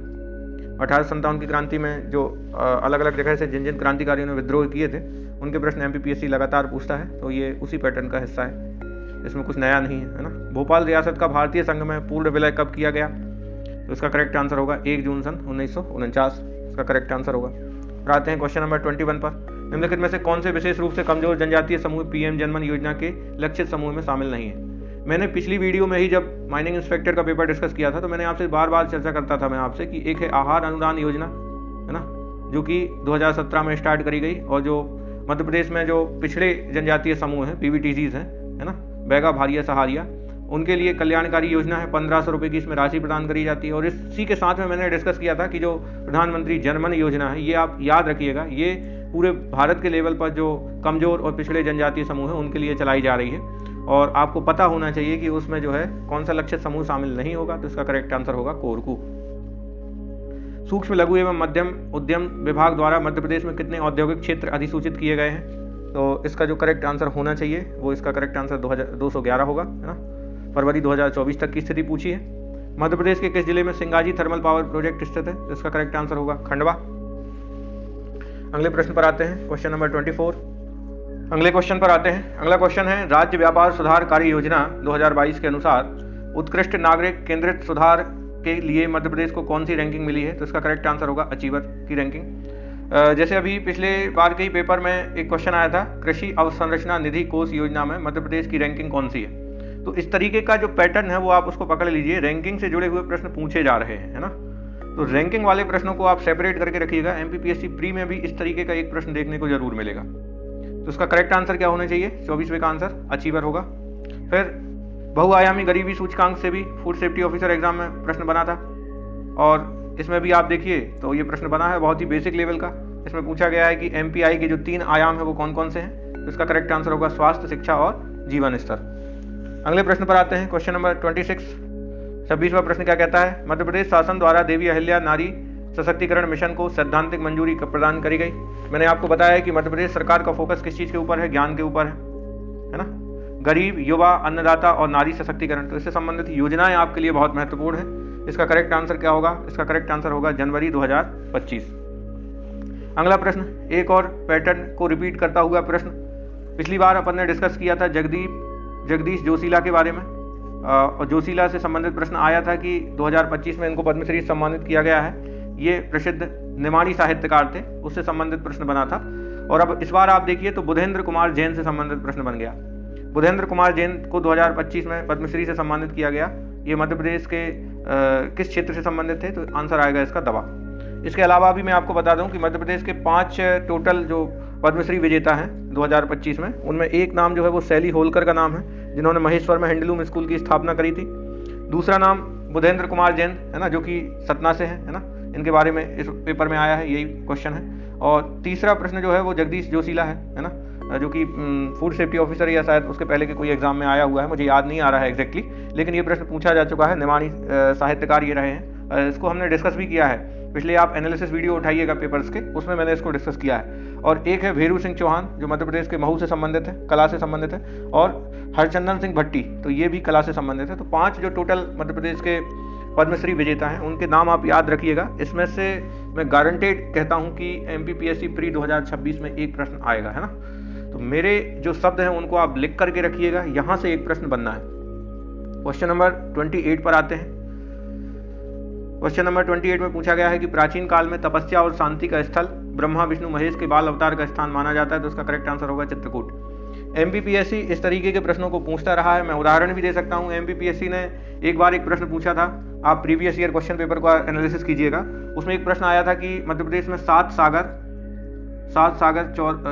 1857 की क्रांति में जो अलग अलग जगह से जिन जिन क्रांतिकारियों ने विद्रोह किए थे उनके प्रश्न MPPSC लगातार पूछता है, तो ये उसी पैटर्न का हिस्सा है, इसमें कुछ नया नहीं है ना। भोपाल रियासत का भारतीय संघ में पूर्ण विलय कब किया गया? तो इसका करेक्ट आंसर होगा 1 जून सन 1949, इसका करेक्ट आंसर होगा। फिर आते हैं क्वेश्चन नंबर 21 पर। निम्नलिखित में से कौन से विशेष रूप से कमजोर जनजातीय समूह PM जनमन योजना के लक्षित समूह में शामिल नहीं है? मैंने पिछली वीडियो में ही जब माइनिंग इंस्पेक्टर का पेपर डिस्कस किया था तो मैंने आपसे बार बार चर्चा करता था मैं आपसे कि एक है आहार अनुदान योजना, है ना, जो कि 2017 में स्टार्ट करी गई। और जो मध्य प्रदेश में जो पिछड़े जनजातीय समूह हैं, PVTCs हैं, है ना, बैगा, भारिया, सहारिया, उनके लिए कल्याणकारी योजना है। 1500 रुपये की इसमें राशि प्रदान करी जाती है। और इसी के साथ में मैंने डिस्कस किया था कि जो प्रधानमंत्री जनमन योजना है, ये आप याद रखिएगा, ये पूरे भारत के लेवल पर जो कमजोर और पिछड़े जनजातीय समूह हैं उनके लिए चलाई जा रही है। और आपको पता होना चाहिए कि उसमें जो है कौन सा लक्षित समूह शामिल नहीं होगा, तो इसका करेक्ट आंसर होगा कोरकू। सूक्ष्म, लघु एवं मध्यम उद्यम विभाग द्वारा मध्य प्रदेश में कितने औद्योगिक क्षेत्र अधिसूचित किए गए हैं? तो इसका जो करेक्ट आंसर होना चाहिए वो इसका करेक्ट आंसर 211 होगा, है ना। फरवरी 2024 तक की स्थिति पूछी है। मध्य प्रदेश के किस जिले में सिंगाजी थर्मल पावर प्रोजेक्ट स्थित है? तो इसका करेक्ट आंसर होगा खंडवा। अगले प्रश्न पर आते हैं, क्वेश्चन नंबर 24। अगले क्वेश्चन पर आते हैं। अगला क्वेश्चन है, राज्य व्यापार सुधार कार्य योजना 2022 के अनुसार उत्कृष्ट नागरिक केंद्रित सुधार के लिए मध्य प्रदेश को कौन सी रैंकिंग मिली है? तो इसका करेक्ट आंसर होगा अचीवर की रैंकिंग। जैसे अभी पिछले बार के ही पेपर में एक क्वेश्चन आया था, कृषि अवसंरचना निधि कोष योजना में मध्य प्रदेश की रैंकिंग कौन सी है? तो इस तरीके का जो पैटर्न है वो आप उसको पकड़ लीजिए। रैंकिंग से जुड़े हुए प्रश्न पूछे जा रहे हैं, है ना। तो रैंकिंग वाले प्रश्नों को आप सेपरेट करके रखिएगा। MPPSC प्री में भी इस तरीके का एक प्रश्न देखने को जरूर मिलेगा। तो उसका करेक्ट आंसर क्या होना चाहिए? 24वें का आंसर अचीवर होगा। फिर बहुआयामी गरीबी सूचकांक से भी फूड सेफ्टी ऑफिसर एग्जाम में प्रश्न बना था, और इसमें भी आप देखिए तो ये प्रश्न बना है बहुत ही बेसिक लेवल का। इसमें पूछा गया है कि MPI के जो 3 आयाम है वो कौन कौन से हैं? तो इसका करेक्ट आंसर होगा स्वास्थ्य, शिक्षा और जीवन स्तर। अगले प्रश्न पर आते हैं, क्वेश्चन नंबर 26। 26वां प्रश्न क्या कहता है? मध्य प्रदेश शासन द्वारा देवी अहिल्या नारी सशक्तिकरण मिशन को सैद्धांतिक मंजूरी कब प्रदान करी गई? मैंने आपको बताया है कि मध्य प्रदेश सरकार का फोकस किस चीज़ के ऊपर है? ज्ञान के ऊपर है ना। गरीब, युवा, अन्नदाता और नारी सशक्तिकरण, तो इससे संबंधित योजनाएं आपके लिए बहुत महत्वपूर्ण है। इसका करेक्ट आंसर क्या होगा? इसका करेक्ट आंसर होगा जनवरी 2025। अगला प्रश्न एक और पैटर्न को रिपीट करता हुआ प्रश्न। पिछली बार अपन ने डिस्कस किया था जगदीश जोशीला के बारे में, और जोशीला से संबंधित प्रश्न आया था कि 2025 में इनको पद्मश्री सम्मानित किया गया है। ये प्रसिद्ध निमाड़ी साहित्यकार थे, उससे संबंधित प्रश्न बना था। और अब इस बार आप देखिए तो बुधेंद्र कुमार जैन से संबंधित प्रश्न बन गया। बुधेंद्र कुमार जैन को 2025 में पद्मश्री से सम्मानित किया गया। ये मध्य प्रदेश के किस क्षेत्र से संबंधित थे? तो आंसर आएगा इसका दवा। इसके अलावा भी मैं आपको बता दूं कि मध्य प्रदेश के 5 टोटल जो पद्मश्री विजेता हैं 2025 में, उनमें एक नाम जो है वो शैली होलकर का नाम है, जिन्होंने महेश्वर में हैंडलूम स्कूल की स्थापना करी थी। दूसरा नाम बुधेंद्र कुमार जैन है ना, जो कि सतना से है ना। इनके बारे में इस पेपर में आया है, यही क्वेश्चन है। और तीसरा प्रश्न जो है वो जगदीश जोशीला है ना, जो कि फूड सेफ्टी ऑफिसर या शायद उसके पहले के कोई एग्जाम में आया हुआ है, मुझे याद नहीं आ रहा है एग्जैक्टली, लेकिन ये प्रश्न पूछा जा चुका है। निमाड़ी साहित्यकार ये रहे हैं, इसको हमने डिस्कस भी किया है। पिछले आप एनालिसिस वीडियो उठाइएगा पेपर्स के, उसमें मैंने इसको डिस्कस किया है। और एक है भेरू सिंह चौहान, जो मध्य प्रदेश के महू से संबंधित है, कला से संबंधित है। और हरचंदन सिंह भट्टी, तो ये भी कला से संबंधित है। तो 5 जो टोटल मध्य प्रदेश के पद्मश्री विजेता हैं, उनके नाम आप याद रखिएगा। इसमें से मैं गारंटेड कहता हूं कि MPPSC प्री 2026 में एक प्रश्न आएगा, है ना। तो मेरे जो शब्द हैं उनको आप लिख करके रखिएगा, यहां से एक प्रश्न बनना है। क्वेश्चन नंबर 28 पर आते हैं। क्वेश्चन नंबर 28 में पूछा गया है कि प्राचीन काल में तपस्या और शांति का स्थल ब्रह्मा विष्णु महेश के बाल अवतार का स्थान माना जाता है, तो उसका करेक्ट आंसर होगा चित्रकूट। MPPSC इस तरीके के प्रश्नों को पूछता रहा है। मैं उदाहरण भी दे सकता हूं। MPPSC ने एक बार एक प्रश्न पूछा था, आप प्रीवियस ईयर क्वेश्चन पेपर को एनालिसिस कीजिएगा। उसमें एक प्रश्न आया था कि मध्य प्रदेश में 7 सागर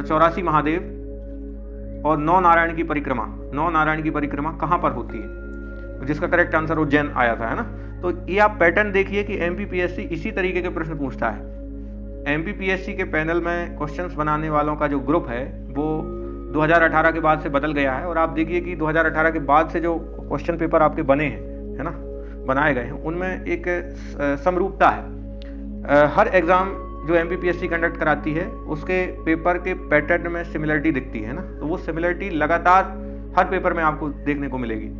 84 महादेव और 9 नारायण की परिक्रमा कहां पर होती है, जिसका करेक्ट आंसर उज्जैन आया था, है ना। तो ये आप पैटर्न देखिए कि MPPSC इसी तरीके के प्रश्न पूछता है। MPPSC के पैनल में क्वेश्चंस बनाने वालों का जो ग्रुप है वो 2018 के बाद से बदल गया है, और आप देखिए कि 2018 के बाद से जो क्वेश्चन पेपर आपके बने हैं, है ना, बनाए गए हैं, उनमें एक समरूपता है। हर एग्जाम जो MPPSC कंडक्ट कराती है उसके पेपर के पैटर्न में सिमिलरिटी दिखती है ना, तो वो सिमिलरिटी लगातार हर पेपर में आपको देखने को मिलेगी।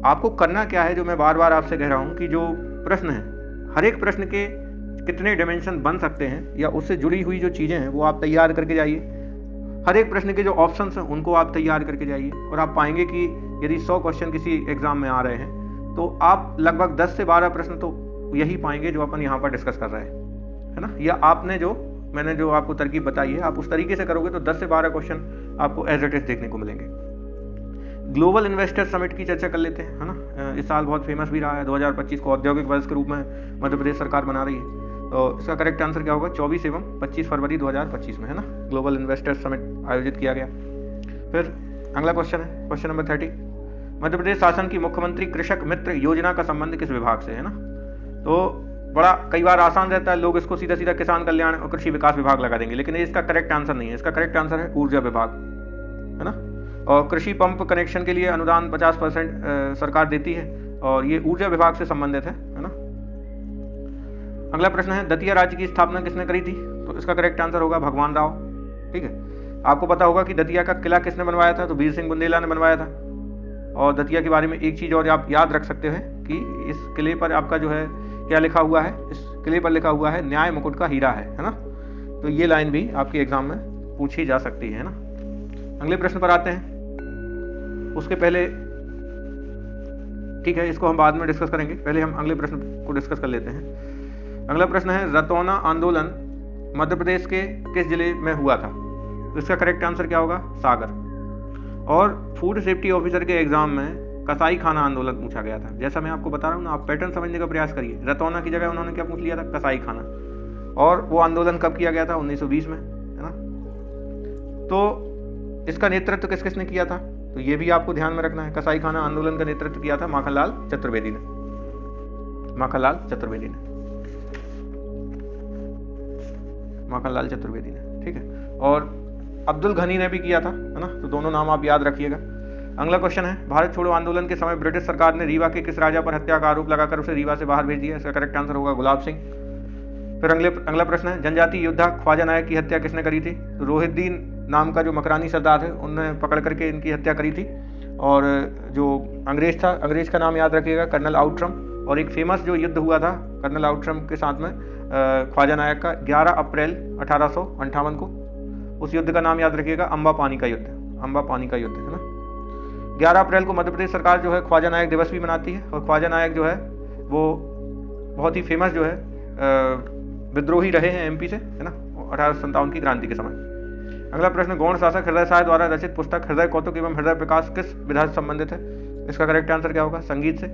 आपको करना क्या है, जो मैं बार बार आपसे कह रहा हूँ कि जो प्रश्न है, हर एक प्रश्न के कितने डायमेंशन बन सकते हैं या उससे जुड़ी हुई जो चीज़ें हैं वो आप तैयार करके जाइए। हर एक प्रश्न के जो ऑप्शंस हैं उनको आप तैयार करके जाइए, और आप पाएंगे कि यदि 100 क्वेश्चन किसी एग्जाम में आ रहे हैं तो आप लगभग 10 से 12 प्रश्न तो यही पाएंगे जो अपन यहाँ पर डिस्कस कर रहे हैं, है ना। या मैंने जो आपको तरकीब बताई है, आप उस तरीके से करोगे तो 10 से 12 क्वेश्चन आपको एज इट इज देखने को मिलेंगे। ग्लोबल इन्वेस्टर समिट की चर्चा कर लेते हैं, है ना। इस साल बहुत फेमस भी रहा है। 2025 को औद्योगिक वर्ष के रूप में मध्य प्रदेश सरकार बना रही है, तो इसका करेक्ट आंसर क्या होगा, 24 एवं 25 फरवरी 2025 में, है ना, ग्लोबल इन्वेस्टर्स समिट आयोजित किया गया। फिर अगला क्वेश्चन है, क्वेश्चन नंबर 30। मध्य प्रदेश शासन की मुख्यमंत्री कृषक मित्र योजना का संबंध किस विभाग से है ना। तो बड़ा कई बार आसान रहता है, लोग इसको सीधा सीधा किसान कल्याण और कृषि विकास विभाग लगा देंगे, लेकिन इसका करेक्ट आंसर नहीं है। इसका करेक्ट आंसर है ऊर्जा विभाग, है ना। और कृषि पंप कनेक्शन के लिए अनुदान 50% सरकार देती है, और ये ऊर्जा विभाग से संबंधित है ना। अगला प्रश्न है, दतिया राज्य की स्थापना किसने करी थी, तो इसका करेक्ट आंसर होगा भगवान राव। ठीक है, आपको पता होगा कि दतिया का किला किसने बनवाया था, तो वीर सिंह बुंदेला ने बनवाया था। और दतिया के बारे में एक चीज और आप याद रख सकते हैं कि इस किले पर आपका जो है क्या लिखा हुआ है, इस किले पर लिखा हुआ है न्याय मुकुट का हीरा है ना। तो ये लाइन भी आपके एग्जाम में पूछी जा सकती है ना। अगले प्रश्न पर आते हैं, उसके पहले ठीक है, इसको हम बाद में डिस्कस करेंगे, पहले हम अगले प्रश्न को डिस्कस कर लेते हैं। अगला प्रश्न है, रतौना आंदोलन मध्य प्रदेश के किस जिले में हुआ था, तो इसका करेक्ट आंसर क्या होगा, सागर। और फूड सेफ्टी ऑफिसर के एग्जाम में कसाई खाना आंदोलन पूछा गया था। जैसा मैं आपको बता रहा हूँ ना, आप पैटर्न समझने का प्रयास करिए। रतौना की जगह उन्होंने क्या पूछ लिया था, कसाई खाना। और वो आंदोलन कब किया गया था, 1920 में, है ना। तो इसका नेतृत्व किस किसने किया था, तो ये भी आपको ध्यान में रखना है। कसाई खाना आंदोलन का नेतृत्व किया था माखनलाल चतुर्वेदी ने, माखनलाल चतुर्वेदी ने, ठीक है। और अब्दुल घनी ने भी किया था, है ना। तो दोनों नाम आप याद रखिएगा। अगला क्वेश्चन है, भारत छोड़ो आंदोलन के समय ब्रिटिश सरकार ने रीवा के किस राजा पर हत्या का आरोप लगाकर उसे रीवा से बाहर भेज दिया, इसका करेक्ट आंसर होगा गुलाब सिंह। फिर अगला प्रश्न है, जनजातीय योद्धा ख्वाजा नायक की हत्या किसने करी थी, तो रोहिद्दीन नाम का जो मकरानी सरदार है उन्होंने पकड़ करके इनकी हत्या करी थी। और जो अंग्रेज था, अंग्रेज का नाम याद रखिएगा, कर्नल आउटरम। और एक फेमस जो युद्ध हुआ था कर्नल आउटरम के साथ में ख्वाजा नायक का 11 अप्रैल 1858 को, उस युद्ध का नाम याद रखिएगा, अम्बा पानी का युद्ध, है ना। 11 अप्रैल को मध्य प्रदेश सरकार जो है ख्वाजा नायक दिवस भी मनाती है। और ख्वाजा नायक जो है वो बहुत ही फेमस जो है विद्रोही रहे हैं एमपी से, है ना, 1857 की क्रांति के समय। अगला प्रश्न, गौड़ शासक हृदय साय द्वारा रचित पुस्तक हृदय कौतुक एवं हृदय प्रकाश किस विधा से संबंधित है, इसका करेक्ट आंसर क्या होगा, संगीत से।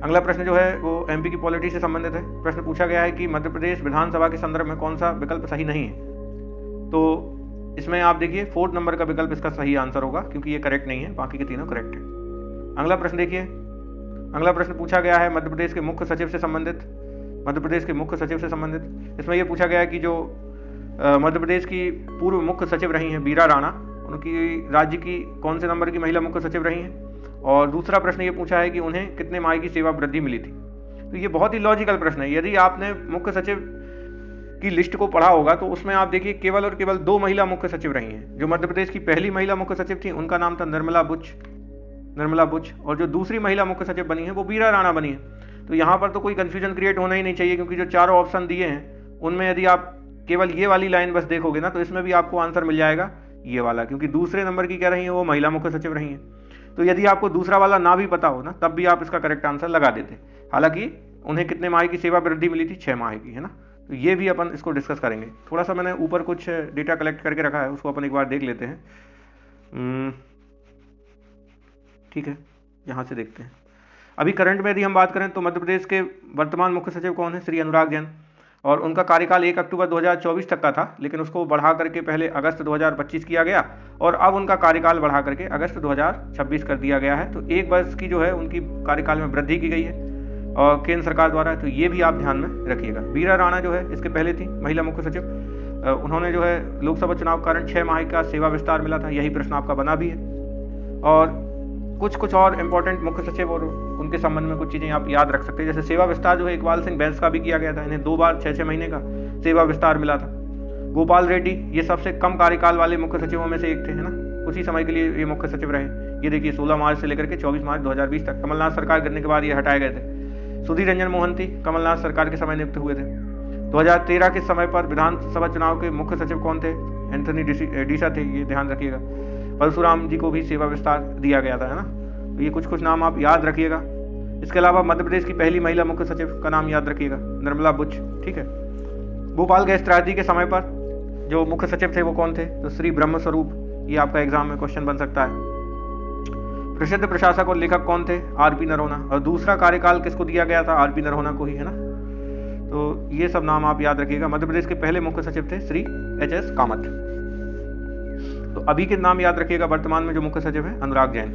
अगला प्रश्न जो है वो एमपी की पॉलिटी से संबंधित है। प्रश्न पूछा गया है कि मध्य प्रदेश विधानसभा के संदर्भ में कौन सा विकल्प सही नहीं है, तो इसमें आप देखिए 4 नंबर का विकल्प इसका सही आंसर होगा, क्योंकि ये करेक्ट नहीं है, बाकी के तीनों करेक्ट है। अगला प्रश्न देखिए, अगला प्रश्न पूछा गया है मध्य प्रदेश के मुख्य सचिव से संबंधित, इसमें यह पूछा गया है कि जो मध्य प्रदेश की पूर्व मुख्य सचिव रही हैं बीरा राणा, उनकी राज्य की कौन से नंबर की महिला मुख्य सचिव रही हैं। और दूसरा प्रश्न ये पूछा है कि उन्हें कितने माह की सेवा वृद्धि मिली थी। तो ये बहुत ही लॉजिकल प्रश्न है। यदि आपने मुख्य सचिव की लिस्ट को पढ़ा होगा तो उसमें आप देखिए केवल और केवल 2 महिला मुख्य सचिव रही हैं। जो मध्य प्रदेश की पहली महिला मुख्य सचिव थी उनका नाम था निर्मला निर्मला बुच, और जो दूसरी महिला मुख्य सचिव बनी है वो बीरा राणा बनी है। तो यहाँ पर तो कोई कन्फ्यूजन क्रिएट होना ही नहीं चाहिए, क्योंकि जो चारों ऑप्शन दिए हैं उनमें यदि आप केवल ये वाली लाइन बस देखोगे ना तो इसमें भी आपको आंसर मिल जाएगा ये वाला, क्योंकि दूसरे नंबर की क्या रही है वो महिला मुख्य सचिव रही हैं। तो यदि आपको दूसरा वाला ना भी पता हो ना तब भी आप इसका करेक्ट आंसर लगा देते। हालांकि उन्हें कितने माह की सेवा वृद्धि मिली थी, 6 माह की, है ना। तो ये भी अपन इसको डिस्कस करेंगे। थोड़ा सा मैंने ऊपर कुछ डेटा कलेक्ट करके रखा है, उसको अपन एक बार देख लेते हैं। ठीक है, यहाँ से देखते हैं। अभी करंट में यदि हम बात करें तो मध्य प्रदेश के वर्तमान मुख्य सचिव कौन है? श्री अनुराग जैन, और उनका कार्यकाल 1 अक्टूबर 2024 तक का था, लेकिन उसको बढ़ा करके पहले अगस्त 2025 किया गया और अब उनका कार्यकाल बढ़ा करके अगस्त 2026 कर दिया गया है। तो 1 वर्ष की जो है उनकी कार्यकाल में वृद्धि की गई है और केंद्र सरकार द्वारा। तो ये भी आप ध्यान में रखिएगा। बीरा राणा जो है इसके पहले थी महिला मुख्य सचिव, उन्होंने जो है लोकसभा चुनाव के कारण 6 माह का सेवा विस्तार मिला था, यही प्रश्न आपका बना भी है। और कुछ और इंपॉर्टेंट मुख्य सचिव और उनके संबंध में कुछ चीज़ें आप याद रख सकते हैं। जैसे सेवा विस्तार जो है इकबाल सिंह बैंस का भी किया गया था, इन्हें 2 बार 6-6 महीने का सेवा विस्तार मिला था। गोपाल रेड्डी ये सबसे कम कार्यकाल वाले मुख्य सचिवों में से एक थे, है ना, उसी समय के लिए ये मुख्य सचिव रहे। ये देखिए 16 मार्च से लेकर के 24 मार्च 2020 तक, कमलनाथ सरकार गिरने के बाद ये हटाए गए थे। सुधीर रंजन मोहंती कमलनाथ सरकार के समय नियुक्त हुए थे। 2013 के समय पर विधानसभा चुनाव के मुख्य सचिव कौन थे? एंथनी डीसा थे, ये ध्यान रखिएगा। परशुराम जी को भी सेवा विस्तार दिया गया था, है ना। तो ये कुछ नाम आप याद रखिएगा। इसके अलावा मध्य प्रदेश की पहली महिला मुख्य सचिव का नाम याद रखिएगा, निर्मला बुच। ठीक है। भोपाल गैस त्रासदी के समय पर जो मुख्य सचिव थे वो कौन थे? तो श्री ब्रह्म स्वरूप। ये आपका एग्जाम में क्वेश्चन बन सकता है। प्रसिद्ध प्रशासक और लेखक कौन थे? आरपी नरहोना। और दूसरा कार्यकाल किसको दिया गया था? आरपी नरहोना को ही, है ना। तो ये सब नाम आप याद रखिएगा। मध्य प्रदेश के पहले मुख्य सचिव थे श्री एच.एस. कामत। तो अभी के नाम याद रखिएगा। वर्तमान में जो मुख्य सचिव है अनुराग जैन।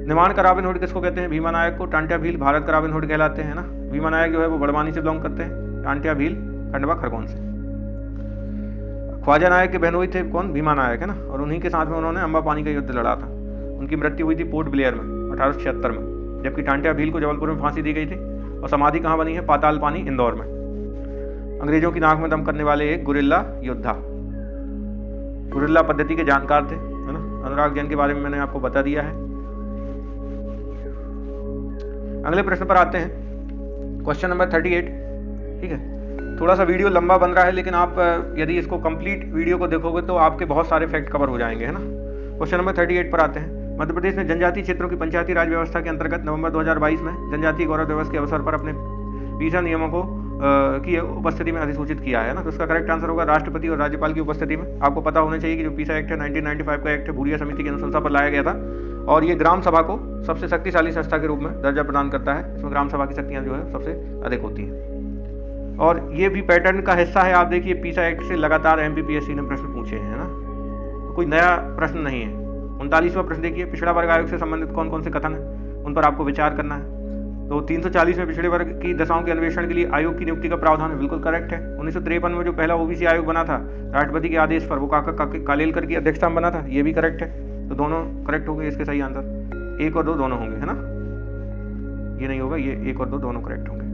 निमाण का रॉबिनहुड किसको कहते हैं? भीमा नायक को। टांट्या भील भारत का रॉबिनहुड कहलाते हैं, ना। भीमा नायक जो है वो बड़वानी से बिलोंग करते हैं, टांट्या भील खंडवा खरगोन से। ख्वाजा नायक के बहनोई थे कौन? भीमा नायक, है ना। और उन्हीं के साथ में उन्होंने अम्बा पानी का युद्ध लड़ा था। उनकी मृत्यु हुई थी पोर्ट ब्लेयर में 1876 में, जबकि टांट्या भील को जबलपुर में फांसी दी गई थी। और समाधि कहाँ बनी है? पाताल पानी इंदौर में। अंग्रेजों की नाक में दम करने वाले एक गुरिल्ला योद्धा, गुरिल्ला पद्धति के जानकार थे, है ना। अनुराग जैन के बारे में मैंने आपको बता दिया है। अगले प्रश्न पर आते हैं, क्वेश्चन नंबर 38। ठीक है, थोड़ा सा वीडियो लंबा बन रहा है, लेकिन आप यदि इसको कंप्लीट वीडियो को देखोगे तो आपके बहुत सारे फैक्ट कवर हो जाएंगे, है ना। क्वेश्चन नंबर 38 पर आते हैं। मध्य प्रदेश ने जनजातीय क्षेत्रों की पंचायती राज व्यवस्था के अंतर्गत नवंबर 2022 में जनजातीय गौरव दिवस के अवसर पर अपने वीजा नियमों को की उपस्थिति में अधिसूचित किया है ना। तो इसका करेक्ट आंसर होगा राष्ट्रपति और राज्यपाल की उपस्थिति में। आपको पता होना चाहिए कि जो पीसा एक्ट है 1995 का एक्ट है, भूरिया समिति की अनुशंसा पर लाया गया था और ये ग्राम सभा को सबसे शक्तिशाली संस्था के रूप में दर्जा प्रदान करता है। इसमें ग्राम सभा की शक्तियाँ जो है सबसे अधिक होती हैं और ये भी पैटर्न का हिस्सा है। आप देखिए पीसा एक्ट से लगातार MPPSC ने प्रश्न पूछे हैं, है ना। तो कोई नया प्रश्न नहीं है। 39वां प्रश्न देखिए, पिछड़ा वर्ग आयोग से संबंधित कौन कौन से कथन है, उन पर आपको विचार करना है। तो 340 में पिछड़े वर्ग की दशाओं के अन्वेषण के लिए आयोग की नियुक्ति का प्रावधान है, बिल्कुल करेक्ट है। 1953 में जो पहला OBC आयोग बना था राष्ट्रपति के आदेश पर, वो कालेलकर की अध्यक्षता में बना था, ये भी करेक्ट है। तो दोनों करेक्ट हो गए, इसके सही आंसर 1 और 2 दोनों होंगे, है ना। ये नहीं होगा, ये 1 और 2 दोनों करेक्ट होंगे।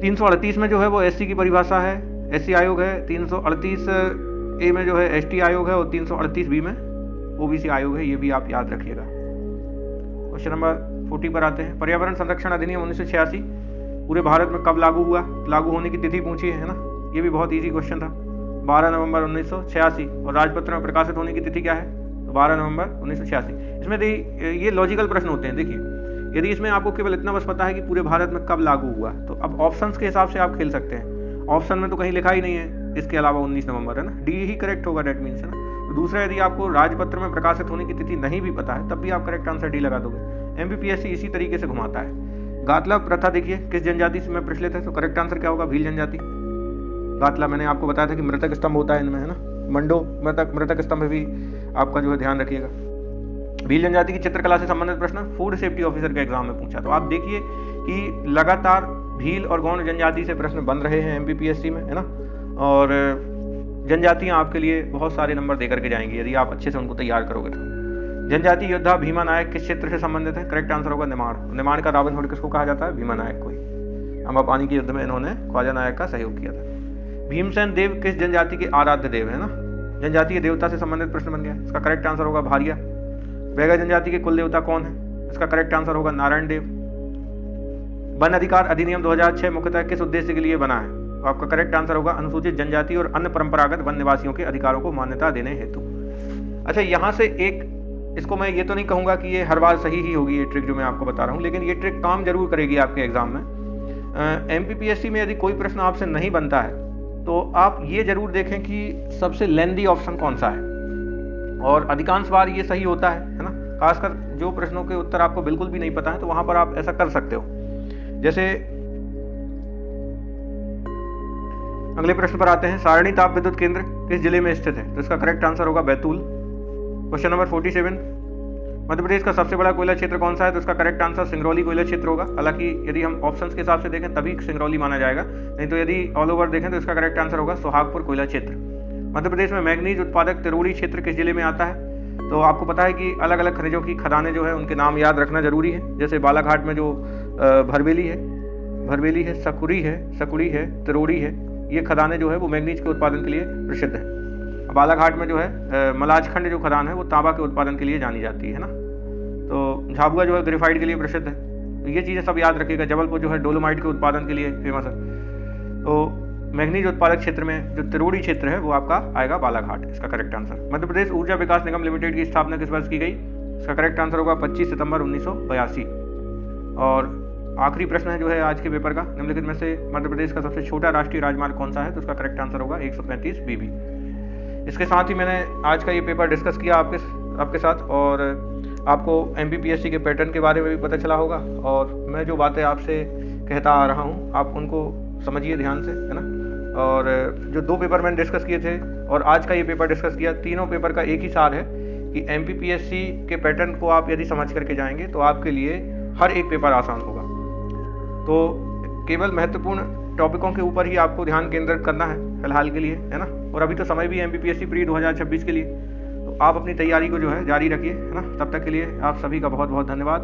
338 में जो है वो SC की परिभाषा है, SC आयोग है। 338A में जो है ST आयोग है और 338B में OBC आयोग है, ये भी आप याद रखिएगा। क्वेश्चन नंबर 40 पर आते हैं। पर्यावरण संरक्षण अधिनियम 1986 पूरे भारत में कब लागू हुआ? लागू होने की तिथि पूछी है ना, ये भी बहुत इजी क्वेश्चन था, 12 नवंबर 1986। और राजपत्र में प्रकाशित होने की तिथि क्या है? तो 12 नवंबर 1986। इसमें ये लॉजिकल प्रश्न होते हैं। देखिए यदि इसमें आपको केवल इतना बस पता है कि पूरे भारत में कब लागू हुआ, तो अब ऑप्शंस के हिसाब से आप खेल सकते हैं। ऑप्शन में तो कहीं लिखा ही नहीं है इसके अलावा 19 नवंबर, है ना। डी ही करेक्ट होगा, डेट मीन्स, है ना। तो दूसरा, यदि आपको राजपत्र में प्रकाशित होने की तिथि नहीं भी पता है तब भी आप करेक्ट आंसर डी लगा दोगे। MPPSC इसी तरीके से घुमाता है। गातला प्रथा देखिए किस जनजाति से में प्रचलित है? तो करेक्ट आंसर क्या होगा? भील जनजाति। गातला मैंने आपको बताया था कि मृतक स्तंभ होता है इनमें, है ना। मंडो मृतक स्तंभ भी आपका जो है ध्यान रखिएगा। भील जनजाति की चित्रकला से संबंधित प्रश्न फूड सेफ्टी ऑफिसर के एग्जाम में पूछा। तो आप देखिए कि लगातार भील और गौंड जनजाति से प्रश्न बन रहे हैं MPPSC में, है ना। और जनजातियां आपके लिए बहुत सारे नंबर दे करके जाएंगी यदि आप अच्छे से उनको तैयार करोगे तो। जनजातीय योद्धा भीमा नायक किस क्षेत्र से संबंधित है? करेक्ट आंसर होगा निमाड़। निमाड़ का रॉबिनहुड किसको कहा जाता है? भीमा नायक को ही। अम्बापानी के युद्ध में इन्होंने ख्वाजा नायक का सहयोग किया था। भीमसेन देव किस जनजाति के आराध्य देव है ना? जनजातीय देवता से संबंधित प्रश्न बन गया। इसका करेक्ट आंसर होगा भारिया। बैगा जनजाति के कुल देवता कौन है? इसका करेक्ट आंसर होगा नारायण देव। वन अधिकार अधिनियम 2006 मुख्यतः किस उद्देश्य के लिए बना है? तो आपका करेक्ट आंसर होगा अनुसूचित जनजाति और अन्य परंपरागत वन निवासियों के अधिकारों को मान्यता देने हेतु। अच्छा, यहाँ से एक, इसको मैं ये तो नहीं कहूँगा कि ये हर बार सही ही होगी ये ट्रिक जो मैं आपको बता रहा हूँ, लेकिन ये ट्रिक काम जरूर करेगी आपके एग्जाम में। MPPSC में यदि कोई प्रश्न आपसे नहीं बनता है तो आप ये जरूर देखें कि सबसे लेंदी ऑप्शन कौन सा है, और अधिकांश बार ये सही होता है ना। खासकर जो प्रश्नों के उत्तर आपको बिल्कुल भी नहीं पता है तो वहां पर आप ऐसा कर सकते हो। जैसे अगले प्रश्न पर आते हैं, सारणी ताप विद्युत केंद्र किस जिले में स्थित है? तो इसका करेक्ट आंसर होगा बैतूल। क्वेश्चन नंबर 47, मध्य प्रदेश का सबसे बड़ा कोयला क्षेत्र कौन सा है? तो इसका करेक्ट आंसर सिंगरौली कोयला क्षेत्र होगा। हालांकि यदि हम ऑप्शंस के हिसाब से देखें तभी सिंगरौली माना जाएगा, नहीं तो यदि ऑल ओवर देखें तो इसका करेक्ट आंसर होगा सोहागपुर कोयला क्षेत्र। मध्य प्रदेश में मैग्नीज उत्पादक तिरोड़ी क्षेत्र किस जिले में आता है? तो आपको पता है कि अलग अलग खनिजों की खदानें जो है उनके नाम याद रखना जरूरी है। जैसे बालाघाट में जो भरवेली है, सकुड़ी है, तिरोड़ी है, ये खदानें जो है वो मैग्नीज के उत्पादन के लिए प्रसिद्ध है। बालाघाट में जो है मलाजखंड जो खदान है वो तांबा के उत्पादन के लिए जानी जाती है ना। तो झाबुआ जो है ग्रेफाइट के लिए प्रसिद्ध है। तो ये चीज़ें सब याद रखिएगा। जबलपुर जो है डोलोमाइट के उत्पादन के लिए फेमस है। तो मैग्नीज उत्पादक क्षेत्र में जो तिरोड़ी क्षेत्र है वो आपका आएगा बालाघाट, इसका करेक्ट आंसर। मध्य प्रदेश ऊर्जा विकास निगम लिमिटेड की स्थापना किस वर्ष की गई? इसका करेक्ट आंसर होगा 25 सितंबर 1982। और आखिरी प्रश्न है जो है आज के पेपर का, निम्नलिखित में से मध्य प्रदेश का सबसे छोटा राष्ट्रीय राजमार्ग कौन सा है? तो उसका करेक्ट आंसर होगा 135 BB। इसके साथ ही मैंने आज का ये पेपर डिस्कस किया आपके साथ, और आपको MPPSC के पैटर्न के बारे में भी पता चला होगा, और मैं जो बातें आपसे कहता आ रहा हूँ आप उनको समझिए ध्यान से, है ना। और जो 2 पेपर मैंने डिस्कस किए थे और आज का ये पेपर डिस्कस किया, तीनों पेपर का एक ही सार है कि MPPSC के पैटर्न को आप यदि समझ करके जाएंगे तो आपके लिए हर एक पेपर आसान होगा। तो केवल महत्वपूर्ण टॉपिकों के ऊपर ही आपको ध्यान केंद्रित करना है फिलहाल के लिए, है ना। और अभी तो समय भी MPPSC प्री 2026 के लिए, तो आप अपनी तैयारी को जो है जारी रखिए, है ना। तब तक के लिए आप सभी का बहुत बहुत धन्यवाद।